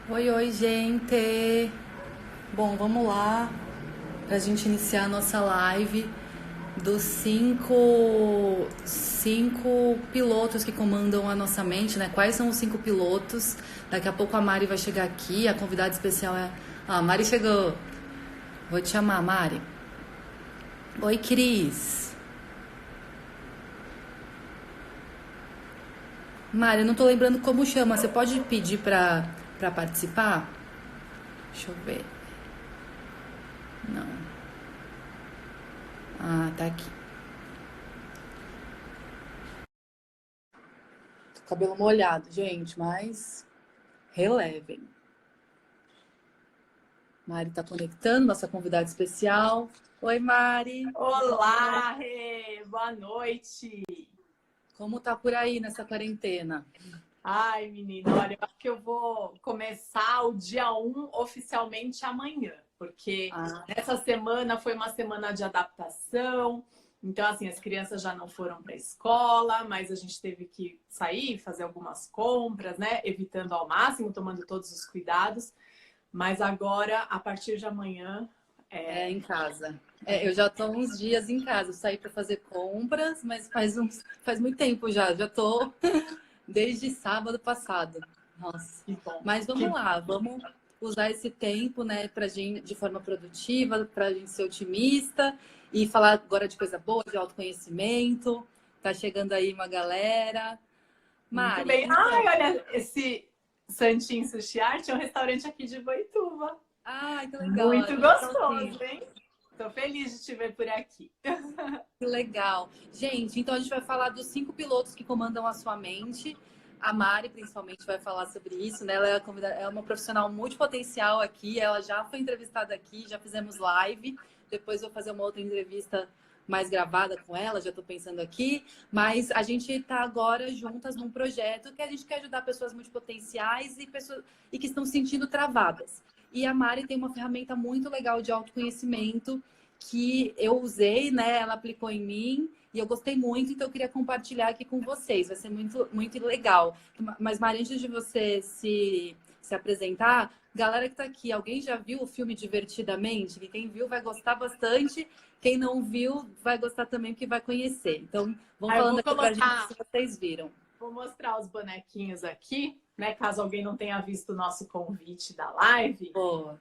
Oi, oi, gente! Bom, vamos lá para a gente iniciar a nossa live dos cinco pilotos que comandam a nossa mente, né? Quais são os cinco pilotos? Daqui a pouco a Mari vai chegar aqui, a convidada especial é... Ah, a Mari chegou! Vou te chamar, Mari. Oi, Cris! Mari, eu não tô lembrando como chama, você pode pedir para participar? Deixa eu ver. Não. Ah, tá aqui. Cabelo molhado, gente, mas relevem. Mari tá conectando, nossa convidada especial. Oi, Mari. Olá, Rê! Boa noite! Como tá por aí nessa quarentena? Ai, menina, olha, eu acho que eu vou começar o dia 1 oficialmente amanhã, porque Ah, essa semana foi uma semana de adaptação, então, assim, as crianças já não foram para a escola, mas a gente teve que sair, fazer algumas compras, né? Evitando ao máximo, tomando todos os cuidados, mas agora, a partir de amanhã, é em casa. É, eu já tô uns dias em casa. Eu saí para fazer compras, mas faz muito tempo já. Já tô desde sábado passado. Nossa. que bom. Mas vamos lá, vamos usar esse tempo, né, pra gente de forma produtiva, pra gente ser otimista e falar agora de coisa boa, de autoconhecimento. Tá chegando aí uma galera. Muito Mari, bem. então. Ai, olha, esse Santin Sushi Art é um restaurante aqui de Boituva. Ai, que legal. Muito Adoro salsinha. gostoso, hein? Tô feliz de te ver por aqui. Que legal. Gente, então a gente vai falar dos cinco pilotos que comandam a sua mente. A Mari, principalmente, vai falar sobre isso, né? Ela é, é uma profissional multipotencial aqui. Ela já foi entrevistada aqui, já fizemos live. Depois vou fazer uma outra entrevista mais gravada com ela, já estou pensando aqui. Mas a gente está agora juntas num projeto que a gente quer ajudar pessoas multipotenciais e pessoas e que estão se sentindo travadas. E a Mari tem uma ferramenta muito legal de autoconhecimento que eu usei, né? Ela aplicou em mim e eu gostei muito, então eu queria compartilhar aqui com vocês. Vai ser muito, muito legal. Mas, Mari, antes de você se apresentar, galera que tá aqui, alguém já viu o filme Divertidamente? Que quem viu vai gostar bastante. Quem não viu vai gostar também, porque vai conhecer. Então, vão Aí eu falando vou aqui pra gente colocar, se vocês viram. vou mostrar os bonequinhos aqui, né? Caso alguém não tenha visto o nosso convite da live. Boa.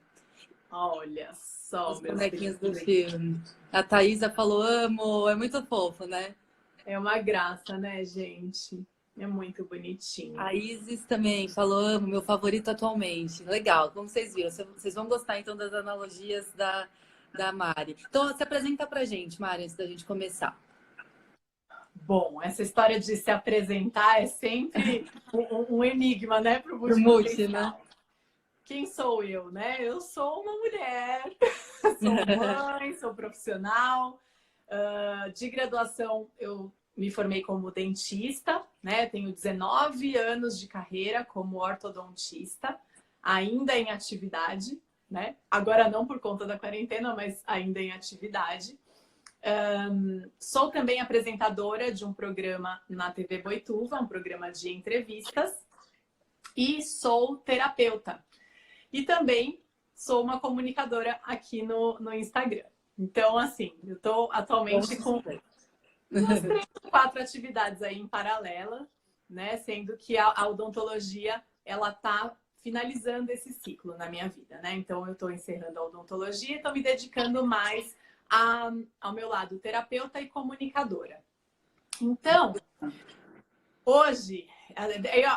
Olha só, Os meus bonequinhos do queridos. filme. A Thaisa falou, amo, é muito fofo, né? É uma graça, né, gente? É muito bonitinho. A Isis também falou, amo, meu favorito atualmente. Legal, como vocês viram. Vocês vão gostar então das analogias da Mari. Então, se apresenta pra gente, Mari, antes da gente começar. Bom, essa história de se apresentar é sempre um enigma, né, para o Pro Multi, né? multipotencial. Quem sou eu, né? Eu sou uma mulher, sou mãe, sou profissional. De graduação, eu me formei como dentista, né? Tenho 19 anos de carreira como ortodontista, ainda em atividade, né? Agora não por conta da quarentena, mas ainda em atividade. Sou também apresentadora de um programa na TV Boituva, um programa de entrevistas, e sou terapeuta. E também sou uma comunicadora aqui no Instagram. Então, assim, eu estou atualmente com umas 3 ou 4 atividades aí em paralela, né? Sendo que a odontologia, ela tá finalizando esse ciclo na minha vida, né? Então, eu estou encerrando a odontologia e estou me dedicando mais ao meu lado terapeuta e comunicadora. Então, hoje,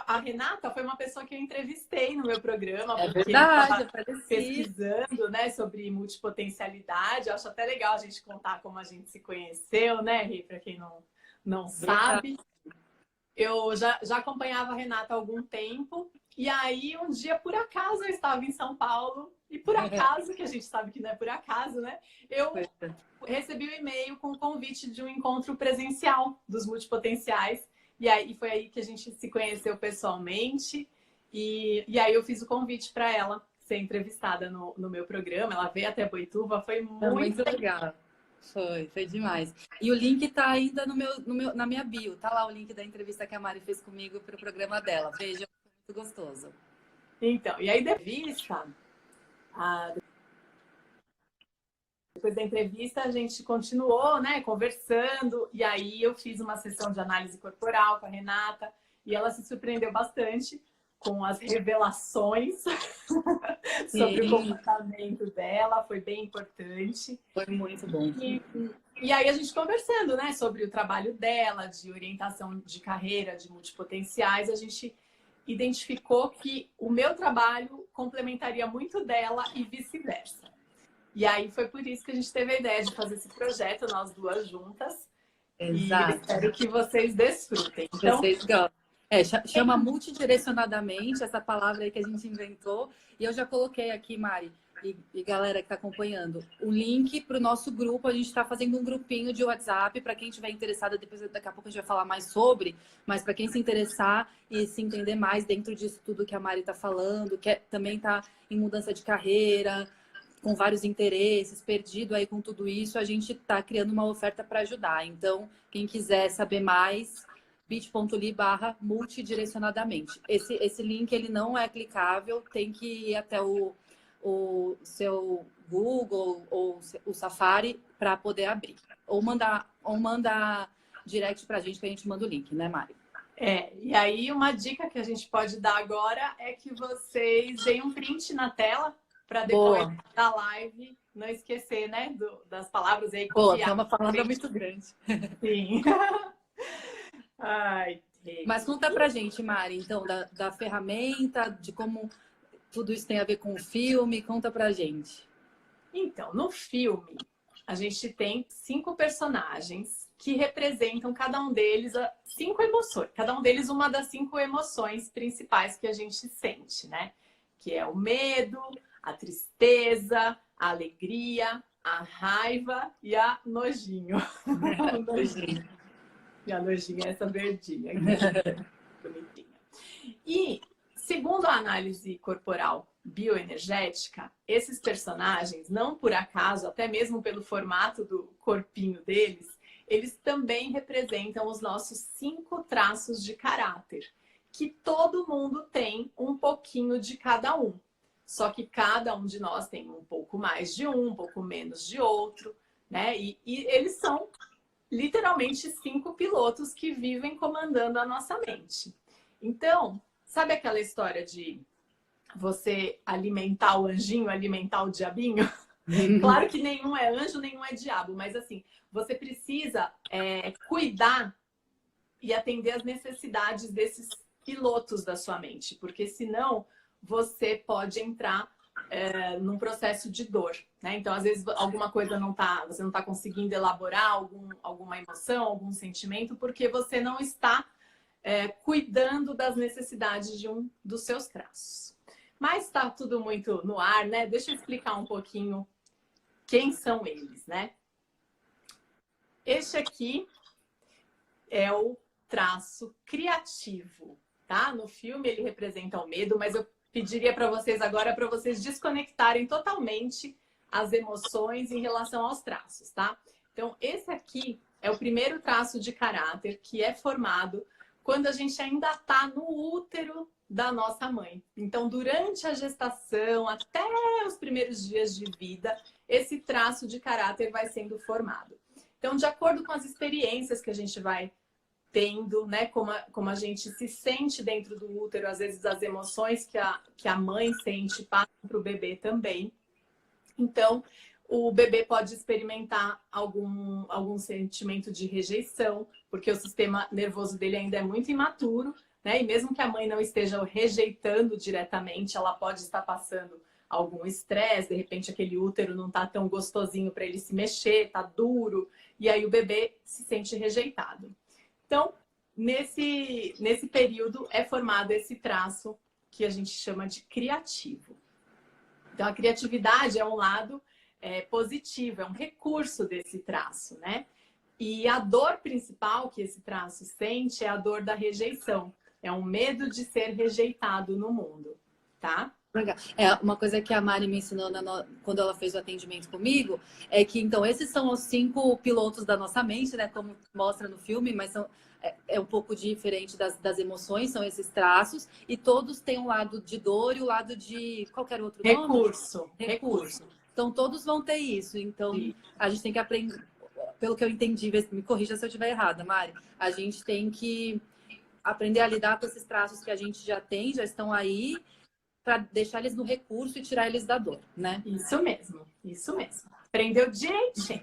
a Renata foi uma pessoa que eu entrevistei no meu programa, É porque eu verdade, estava eu pareci. pesquisando, né, sobre multipotencialidade. Eu acho até legal a gente contar como a gente se conheceu, né, Rê, para quem não Verdade. sabe. Eu já acompanhava a Renata há algum tempo, e aí um dia, por acaso, eu estava em São Paulo, e por acaso, que a gente sabe que não é por acaso, né, eu recebi um e-mail com o convite de um encontro presencial dos multipotenciais. E aí foi aí que a gente se conheceu pessoalmente. E aí eu fiz o convite para ela ser entrevistada no meu programa. Ela veio até Boituva, foi É muito muito legal. legal. Foi demais. E o link tá ainda na minha bio. Tá lá o link da entrevista que a Mari fez comigo pro programa dela. Veja, foi muito gostoso. Então, e aí depois da entrevista a gente continuou, né, conversando, e aí eu fiz uma sessão de análise corporal com a Renata, e ela se surpreendeu bastante com as revelações sobre o Sim, comportamento dela, foi bem importante. foi muito bom. E aí a gente conversando, né, sobre o trabalho dela, de orientação de carreira, de multipotenciais, a gente identificou que o meu trabalho complementaria muito dela e vice-versa. E aí foi por isso que a gente teve a ideia de fazer esse projeto, nós duas juntas. Exato. E eu espero que vocês desfrutem. Então, Vocês gostam. Chama multidirecionadamente, essa palavra aí que a gente inventou. E eu já coloquei aqui, Mari, e galera que está acompanhando, o link para o nosso grupo. A gente está fazendo um grupinho de WhatsApp para quem estiver interessado. Daqui a pouco a gente vai falar mais sobre, mas para quem se interessar e se entender mais dentro disso tudo que a Mari está falando, que também está em mudança de carreira, com vários interesses, perdido aí com tudo isso, a gente está criando uma oferta para ajudar. Então, quem quiser saber mais, bit.ly/multidirecionadamente. Esse link ele não é clicável, tem que ir até o seu Google ou o Safari para poder abrir. Ou mandar direct para a gente, que a gente manda o link, né, Mari? e aí uma dica que a gente pode dar agora é que vocês deem um print na tela para depois da live não esquecer, né, das palavras aí. Boa, é uma palavra muito grande. Sim. Ai, mas conta pra gente, Mari, então, da ferramenta, de como tudo isso tem a ver com o filme, conta pra gente. Então, no filme, a gente tem 5 personagens que representam cada um deles 5 emoções. Cada um deles uma das 5 emoções principais que a gente sente, né? Que é o medo, a tristeza, a alegria, a raiva e a nojinho. E a nojinha é essa verdinha aqui. Bonitinha. E, segundo a análise corporal bioenergética, esses personagens, não por acaso, até mesmo pelo formato do corpinho deles, eles também representam os nossos 5 traços de caráter, que todo mundo tem um pouquinho de cada um. Só que cada um de nós tem um pouco mais de um pouco menos de outro, né? E eles são literalmente 5 pilotos que vivem comandando a nossa mente. Então, sabe aquela história de você alimentar o anjinho, alimentar o diabinho? Claro que nenhum é anjo, nenhum é diabo, mas assim, você precisa cuidar e atender às necessidades desses pilotos da sua mente, porque senão você pode entrar num processo de dor, né? Então, às vezes, alguma coisa você não está conseguindo elaborar alguma emoção, algum sentimento, porque você não está cuidando das necessidades de um dos seus traços. Mas está tudo muito no ar, né? Deixa eu explicar um pouquinho quem são eles, né? Este aqui é o traço criativo, tá? No filme ele representa o medo, mas eu pediria para vocês agora para vocês desconectarem totalmente as emoções em relação aos traços, tá? Então, esse aqui é o primeiro traço de caráter que é formado quando a gente ainda está no útero da nossa mãe. Então, durante a gestação, até os primeiros dias de vida, esse traço de caráter vai sendo formado. Então, de acordo com as experiências que a gente vai tendo, né, como a gente se sente dentro do útero, às vezes as emoções que a mãe sente passam para o bebê também. Então, o bebê pode experimentar algum sentimento de rejeição, porque o sistema nervoso dele ainda é muito imaturo, né? E mesmo que a mãe não esteja o rejeitando diretamente, ela pode estar passando algum estresse, de repente aquele útero não está tão gostosinho para ele se mexer, está duro, e aí o bebê se sente rejeitado. Então, nesse período é formado esse traço que a gente chama de criativo. Então, a criatividade é um lado positivo, é um recurso desse traço, né? E a dor principal que esse traço sente é a dor da rejeição. É um medo de ser rejeitado no mundo, tá? Uma coisa que a Mari me ensinou quando ela fez o atendimento comigo é que, então, esses são os 5 pilotos da nossa mente, né? Como mostra no filme, mas é um pouco diferente das emoções, são esses traços, e todos têm um lado de dor e o lado de qualquer outro nome? Recurso. Então, todos vão ter isso. Então, a gente tem que aprender, pelo que eu entendi, me corrija se eu estiver errada, Mari, a gente tem que aprender a lidar com esses traços que a gente já tem, já estão aí, para deixar eles no recurso e tirar eles da dor, né? Isso mesmo, isso mesmo. Aprendeu direitinho.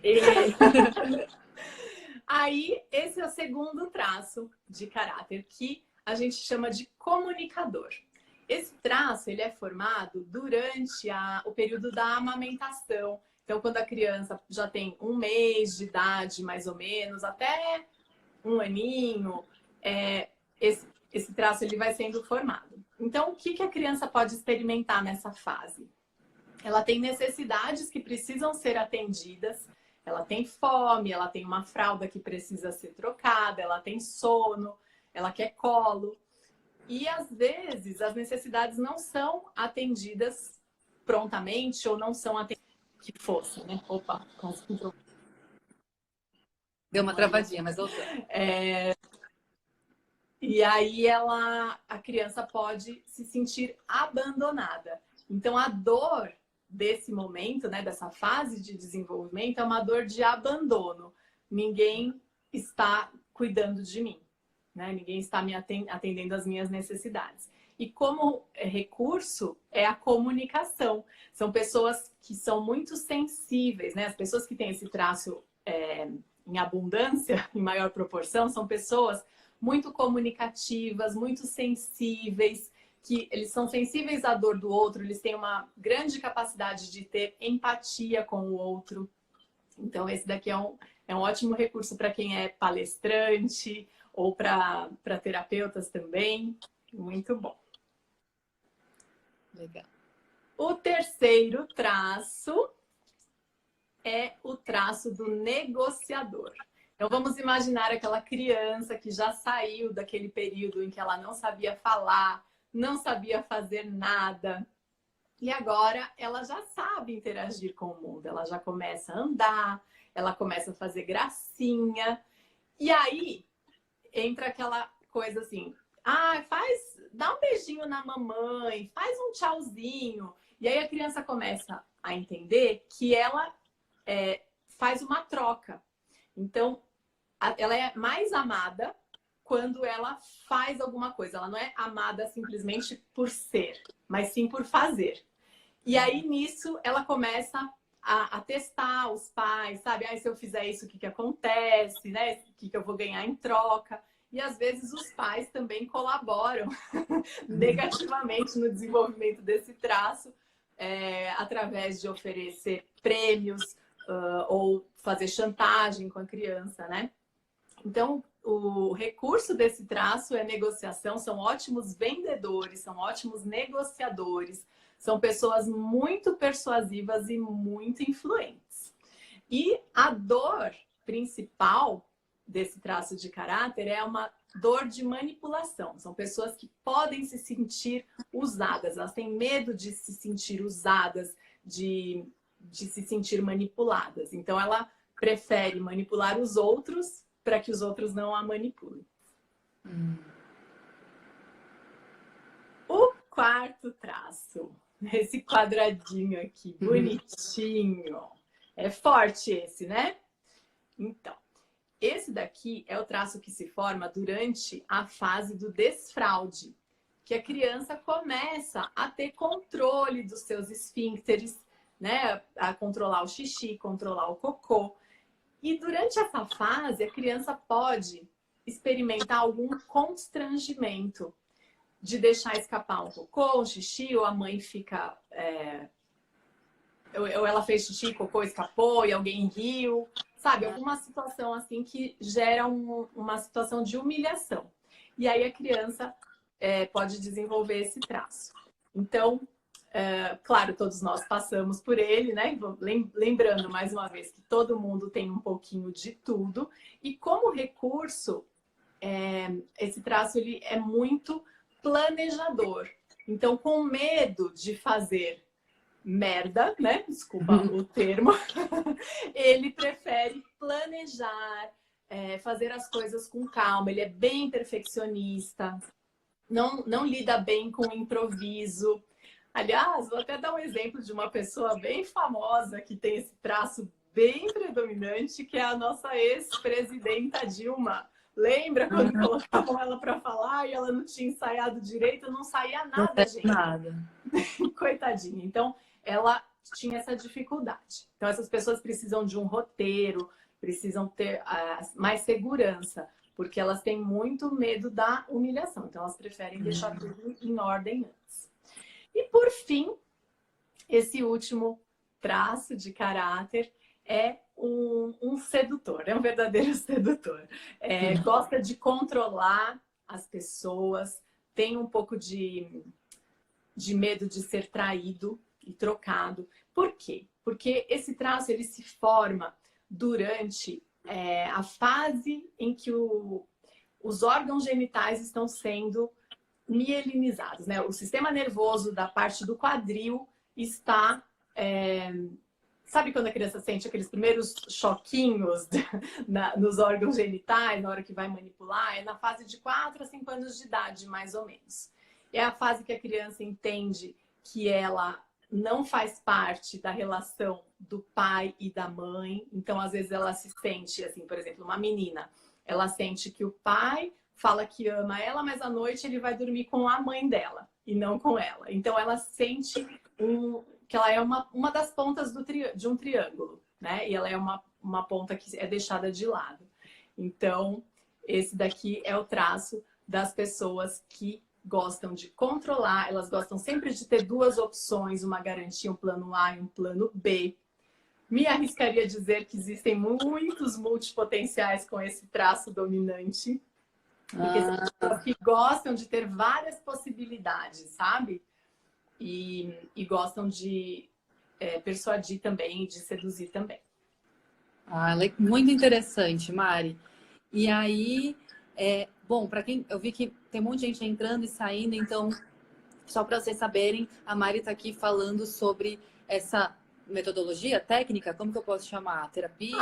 Aí, esse é o segundo traço de caráter, que a gente chama de comunicador. Esse traço, ele é formado durante o período da amamentação. Então, quando a criança já tem 1 mês de idade, mais ou menos, até 1 aninho, esse traço ele vai sendo formado. Então, o que a criança pode experimentar nessa fase? Ela tem necessidades que precisam ser atendidas, ela tem fome, ela tem uma fralda que precisa ser trocada, ela tem sono, ela quer colo. E, às vezes, as necessidades não são atendidas prontamente ou não são atendidas que fosse, né? Opa, consegui. Deu uma travadinha, mas voltou. E aí a criança pode se sentir abandonada. Então, a dor desse momento, né, dessa fase de desenvolvimento, é uma dor de abandono. Ninguém está cuidando de mim, né? Ninguém está me atendendo às minhas necessidades. E como recurso é a comunicação. São pessoas que são muito sensíveis, né? As pessoas que têm esse traço em abundância, em maior proporção, são pessoas muito comunicativas, muito sensíveis, que eles são sensíveis à dor do outro, eles têm uma grande capacidade de ter empatia com o outro. Então, esse daqui é um ótimo recurso para quem é palestrante ou para terapeutas também. Muito bom. Legal. O terceiro traço é o traço do negociador. Então, vamos imaginar aquela criança que já saiu daquele período em que ela não sabia falar, não sabia fazer nada. E agora ela já sabe interagir com o mundo. Ela já começa a andar, ela começa a fazer gracinha. E aí entra aquela coisa assim, dá um beijinho na mamãe, faz um tchauzinho. E aí a criança começa a entender que ela faz uma troca. Então, ela é mais amada quando ela faz alguma coisa. Ela não é amada simplesmente por ser, mas sim por fazer. E aí, nisso, ela começa a testar os pais, sabe? Se eu fizer isso, o que acontece, né? O que eu vou ganhar em troca? E, às vezes, os pais também colaboram negativamente no desenvolvimento desse traço, através de oferecer prêmios, ou fazer chantagem com a criança, né? Então, o recurso desse traço é negociação, são ótimos vendedores, são ótimos negociadores, são pessoas muito persuasivas e muito influentes. E a dor principal desse traço de caráter é uma dor de manipulação. São pessoas que podem se sentir usadas, elas têm medo de se sentir usadas, de se sentir manipuladas. Então, ela prefere manipular os outros para que os outros não a manipulem. O quarto traço, esse quadradinho aqui, bonitinho. É forte esse, né? Então, esse daqui é o traço que se forma durante a fase do desfraude, que a criança começa a ter controle dos seus esfíncteres, né? A controlar o xixi, controlar o cocô. E durante essa fase, a criança pode experimentar algum constrangimento de deixar escapar um cocô, um xixi, ou a mãe fica... ou ela fez xixi, cocô escapou e alguém riu. Sabe? Alguma situação assim que gera uma situação de humilhação. E aí a criança pode desenvolver esse traço. Então... claro, todos nós passamos por ele, né? Lembrando mais uma vez que todo mundo tem um pouquinho de tudo. E como recurso, esse traço ele é muito planejador. Então, com medo de fazer merda, né? Desculpa o termo. Ele prefere planejar, fazer as coisas com calma, ele é bem perfeccionista, não lida bem com improviso. Aliás, vou até dar um exemplo de uma pessoa bem famosa que tem esse traço bem predominante, que é a nossa ex-presidenta Dilma. Lembra quando colocavam ela para falar e ela não tinha ensaiado direito? Não saía Não nada, é gente. nada. Coitadinha. Então, ela tinha essa dificuldade. Então, essas pessoas precisam de um roteiro, precisam ter mais segurança, porque elas têm muito medo da humilhação. Então, elas preferem deixar tudo em ordem antes. E, por fim, esse último traço de caráter é um sedutor, é um verdadeiro sedutor. Gosta de controlar as pessoas, tem um pouco de medo de ser traído e trocado. Por quê? Porque esse traço ele se forma durante a fase em que os órgãos genitais estão sendo mielinizados, né? O sistema nervoso da parte do quadril está... sabe quando a criança sente aqueles primeiros choquinhos nos órgãos genitais, na hora que vai manipular? É na fase de 4 a 5 anos de idade, mais ou menos. É a fase que a criança entende que ela não faz parte da relação do pai e da mãe. Então, às vezes, ela se sente, assim, por exemplo, uma menina, ela sente que o pai fala que ama ela, mas à noite ele vai dormir com a mãe dela e não com ela. Então, ela sente que ela é uma das pontas de um triângulo, né? E ela é uma ponta que é deixada de lado. Então, esse daqui é o traço das pessoas que gostam de controlar, elas gostam sempre de ter duas opções, uma garantia, um plano A e um plano B. Me arriscaria a dizer que existem muitos multipotenciais com esse traço dominante, porque são pessoas que gostam de ter várias possibilidades, sabe? E gostam de persuadir também, de seduzir também. Muito interessante, Mari. E aí, bom, para quem eu vi que tem um monte de gente entrando e saindo, então, só para vocês saberem, a Mari está aqui falando sobre essa metodologia técnica, como que eu posso chamar? Terapia?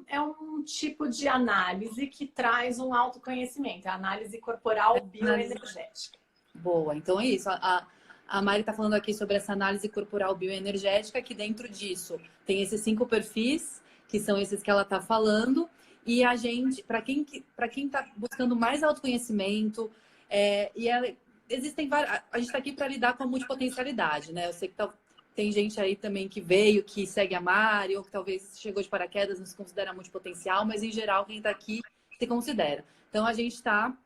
É um tipo de análise que traz um autoconhecimento, a análise corporal bioenergética. Boa, então é isso. A Mari está falando aqui sobre essa análise corporal bioenergética, que dentro disso tem esses 5 perfis, que são esses que ela está falando. E a gente, para quem está buscando mais autoconhecimento, existem várias. A gente está aqui para lidar com a multipotencialidade, né? Eu sei que tem gente aí também que veio, que segue a Mari, ou que talvez chegou de paraquedas, não se considera multipotencial, mas em geral, quem está aqui se considera. Então, a gente está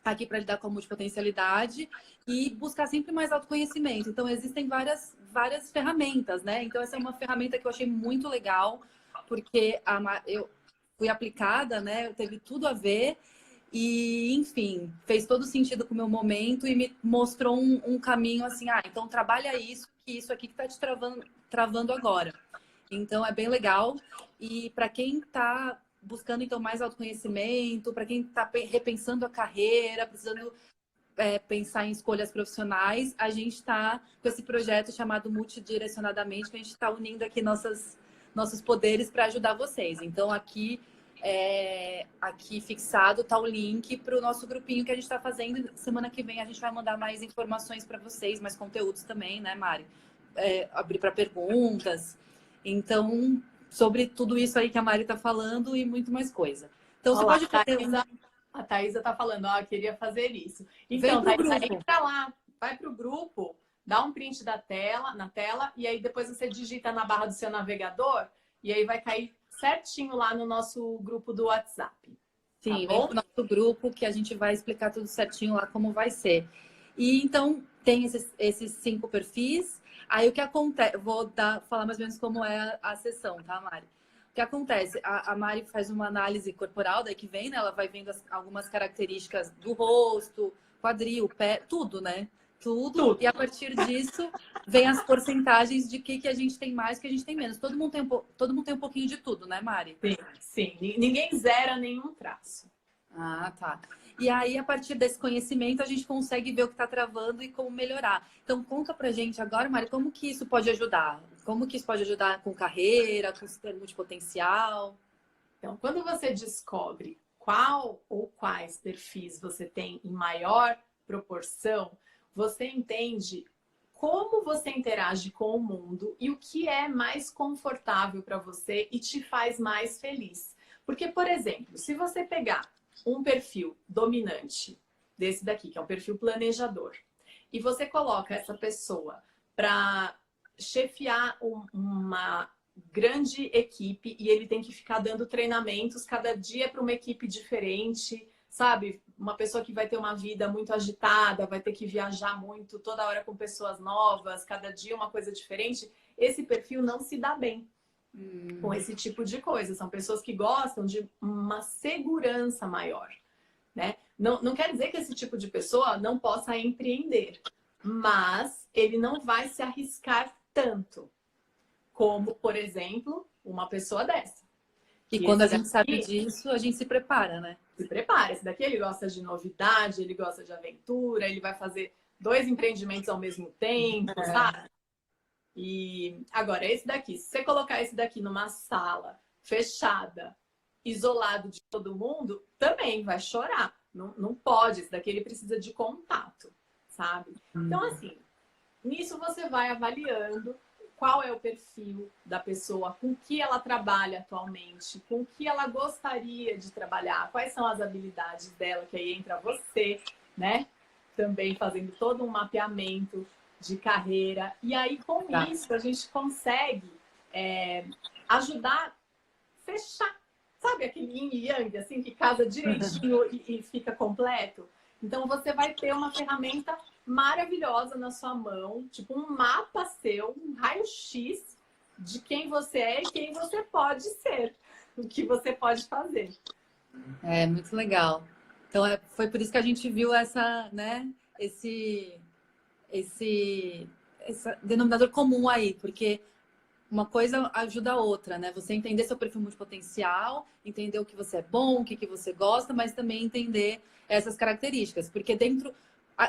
aqui para lidar com a multipotencialidade e buscar sempre mais autoconhecimento. Então, existem várias ferramentas, né? Então, essa é uma ferramenta que eu achei muito legal, porque eu fui aplicada, né? Teve tudo a ver e, enfim, fez todo sentido com o meu momento e me mostrou um caminho assim, então trabalha isso, que isso aqui que está te travando agora. Então, é bem legal. E para quem está buscando, então, mais autoconhecimento, para quem está repensando a carreira, precisando pensar em escolhas profissionais, a gente está com esse projeto chamado Multidirecionadamente, que a gente está unindo aqui nossos poderes para ajudar vocês. Então, aqui fixado está o link para o nosso grupinho que a gente está fazendo. Semana que vem a gente vai mandar mais informações para vocês, mais conteúdos também, né, Mari? Abrir para perguntas. Então, sobre tudo isso aí que a Mari está falando e muito mais coisa. Então, Olá, você pode fazer... A Thaisa está falando, queria fazer isso. Então, Thaisa, entra lá, vai para o grupo, dá um print na tela, e aí depois você digita na barra do seu navegador, e aí vai cair certinho lá no nosso grupo do WhatsApp. Sim, vem para o nosso grupo que a gente vai explicar tudo certinho lá como vai ser. E então, tem esses 5 perfis. Aí o que acontece, falar mais ou menos como é a sessão, tá, Mari? O que acontece? A Mari faz uma análise corporal, daí que vem, né? Ela vai vendo algumas características do rosto, quadril, pé, tudo, né? Tudo. E a partir disso, vem as porcentagens de que a gente tem mais, que a gente tem menos. Todo mundo tem um pouquinho de tudo, né, Mari? Sim. Ninguém zera nenhum traço. Tá. E aí, a partir desse conhecimento, a gente consegue ver o que está travando e como melhorar. Então, conta pra gente agora, Mari, como que isso pode ajudar? Como que isso pode ajudar com carreira, com ter multipotencial? Então, quando você descobre qual ou quais perfis você tem em maior proporção, você entende como você interage com o mundo e o que é mais confortável para você e te faz mais feliz. Porque, por exemplo, se você pegar um perfil dominante, desse daqui, que é um perfil planejador, e você coloca essa pessoa para chefiar uma grande equipe e ele tem que ficar dando treinamentos cada dia para uma equipe diferente, sabe? Uma pessoa que vai ter uma vida muito agitada, vai ter que viajar muito, toda hora com pessoas novas, cada dia uma coisa diferente. Esse perfil não se dá bem com esse tipo de coisa. São pessoas que gostam de uma segurança maior, né? Não quer dizer que esse tipo de pessoa não possa empreender, mas ele não vai se arriscar tanto como, por exemplo, uma pessoa dessa. E quando a gente sabe disso, a gente se prepara, né? Se prepara. Esse daqui ele gosta de novidade, ele gosta de aventura, ele vai fazer 2 empreendimentos ao mesmo tempo, sabe? E agora, esse daqui, se você colocar esse daqui numa sala fechada, isolado de todo mundo, também vai chorar. Não pode, esse daqui ele precisa de contato, sabe? Então, assim, nisso você vai avaliando qual é o perfil da pessoa, com que ela trabalha atualmente, com que ela gostaria de trabalhar, quais são as habilidades dela, que aí entra você, né? Também fazendo todo um mapeamento de carreira. E aí, com isso, a gente consegue ajudar a fechar, sabe, aquele yin e yang, assim, que casa direitinho e fica completo. Então, você vai ter uma ferramenta maravilhosa na sua mão, tipo um mapa seu, um raio-x de quem você é e quem você pode ser, o que você pode fazer. É muito legal. Então, foi por isso que a gente viu essa, né, esse denominador comum aí, porque uma coisa ajuda a outra, né? Você entender seu perfil multipotencial, entender o que você é bom, o que você gosta, mas também entender essas características. Porque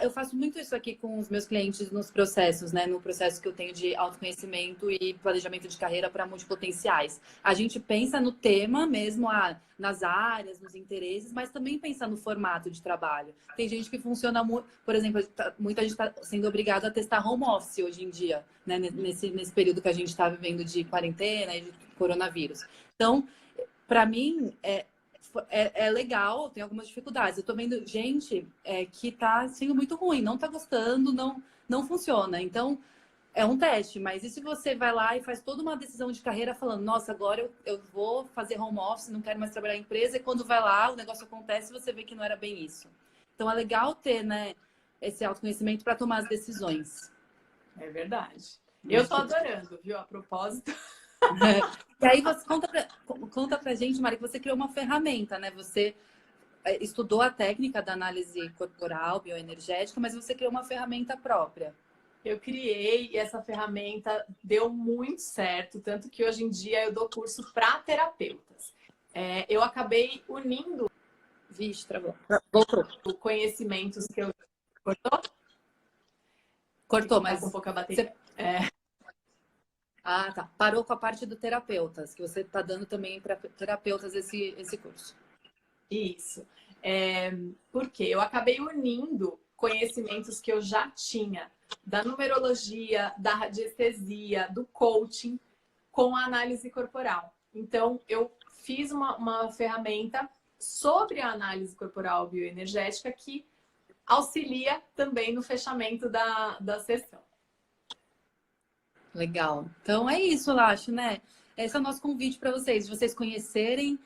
eu faço muito isso aqui com os meus clientes nos processos, né? No processo que eu tenho de autoconhecimento e planejamento de carreira para multipotenciais. A gente pensa no tema mesmo, nas áreas, nos interesses, mas também pensa no formato de trabalho. Tem gente que funciona muito, por exemplo, muita gente está sendo obrigada a testar home office hoje em dia, né? Nesse período que a gente está vivendo de quarentena e de coronavírus. Então, para mim, é legal, tem algumas dificuldades. Eu tô vendo gente que tá sendo muito ruim, não tá gostando, não funciona. Então, é um teste, mas e se você vai lá e faz toda uma decisão de carreira falando, nossa, agora eu vou fazer home office, não quero mais trabalhar em empresa, e quando vai lá, o negócio acontece e você vê que não era bem isso. Então, é legal ter, né, esse autoconhecimento para tomar as decisões. É verdade. Eu tô adorando, viu? A propósito. E aí você conta pra gente, Mari, que você criou uma ferramenta, né? Você estudou a técnica da análise corporal, bioenergética, mas você criou uma ferramenta própria. Eu criei e essa ferramenta deu muito certo, tanto que hoje em dia eu dou curso para terapeutas. Eu acabei unindo Vixe, travou. Voltou. conhecimentos que eu... Cortou? Cortou, mas... Tá com pouca bateria. Ah, tá. Parou com a parte do terapeutas, que você está dando também para terapeutas esse curso. Isso. Porque eu acabei unindo conhecimentos que eu já tinha da numerologia, da radiestesia, do coaching com a análise corporal. Então, eu fiz uma ferramenta sobre a análise corporal bioenergética que auxilia também no fechamento da sessão. Legal. Então é isso, eu acho, né? Esse é o nosso convite para vocês, de vocês conhecerem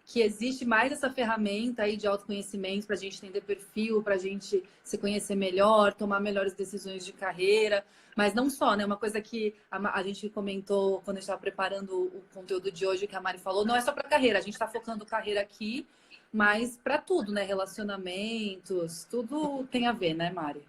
que existe mais essa ferramenta aí de autoconhecimento para a gente entender perfil, para a gente se conhecer melhor, tomar melhores decisões de carreira. Mas não só, né? Uma coisa que a gente comentou quando a gente estava preparando o conteúdo de hoje, que a Mari falou, não é só para carreira, a gente está focando carreira aqui, mas para tudo, né? Relacionamentos, tudo tem a ver, né, Mari?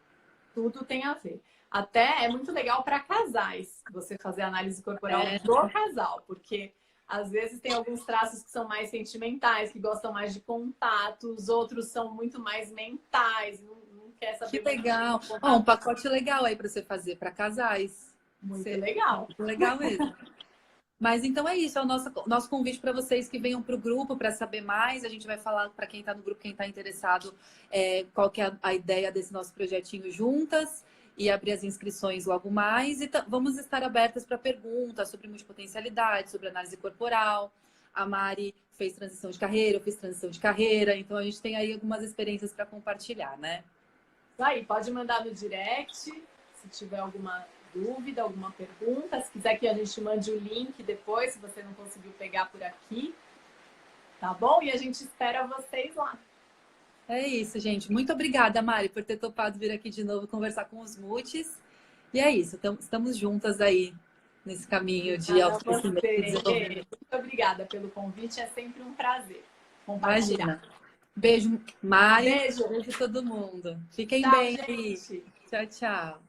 Tudo tem a ver. Até é muito legal para casais você fazer análise corporal do casal, porque às vezes tem alguns traços que são mais sentimentais, que gostam mais de contatos, outros são muito mais mentais, não quer saber. Que legal. Um pacote legal aí para você fazer para casais. Muito legal. Muito legal mesmo. Mas então é isso, é o nosso convite para vocês que venham para o grupo para saber mais. A gente vai falar para quem está no grupo, quem está interessado, qual que é a ideia desse nosso projetinho juntas e abrir as inscrições logo mais. E vamos estar abertas para perguntas sobre multipotencialidade, sobre análise corporal. A Mari fez transição de carreira, eu fiz transição de carreira, então a gente tem aí algumas experiências para compartilhar, né? Isso aí, pode mandar no direct, se tiver alguma dúvida, alguma pergunta. Se quiser que a gente mande o link depois, se você não conseguiu pegar por aqui. Tá bom? E a gente espera vocês lá. É isso, gente. Muito obrigada, Mari, por ter topado vir aqui de novo conversar com os Mutes. E é isso, estamos juntas aí nesse caminho de autoconhecimento e desenvolvimento. Muito obrigada pelo convite, é sempre um prazer compartilhar. Imagina. Beijo, Mari. Beijo. Beijo todo mundo. Fiquem Tchau, bem gente. aí. Tchau, tchau.